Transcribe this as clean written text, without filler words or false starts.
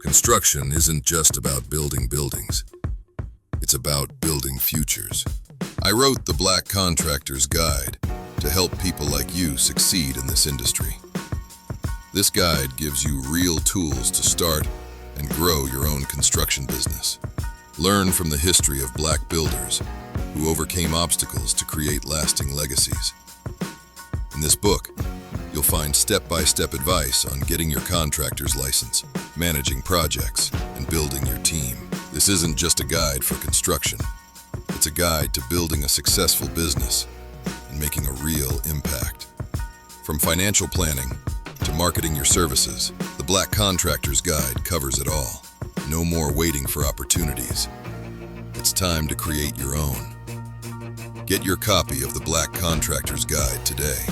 Construction isn't just about building buildings. It's about building futures. I wrote the Black Contractors Guide to help people like you succeed in this industry. This guide gives you real tools to start and grow your own construction business. Learn from the history of Black builders who overcame obstacles to create lasting legacies. In this book, you'll find step-by-step advice on getting your contractor's license, managing projects, and building your team. This isn't just a guide for construction. It's a guide to building a successful business and making a real impact. From financial planning to marketing your services, the Black Contractor's Guide covers it all. No more waiting for opportunities. It's time to create your own. Get your copy of the Black Contractor's Guide today.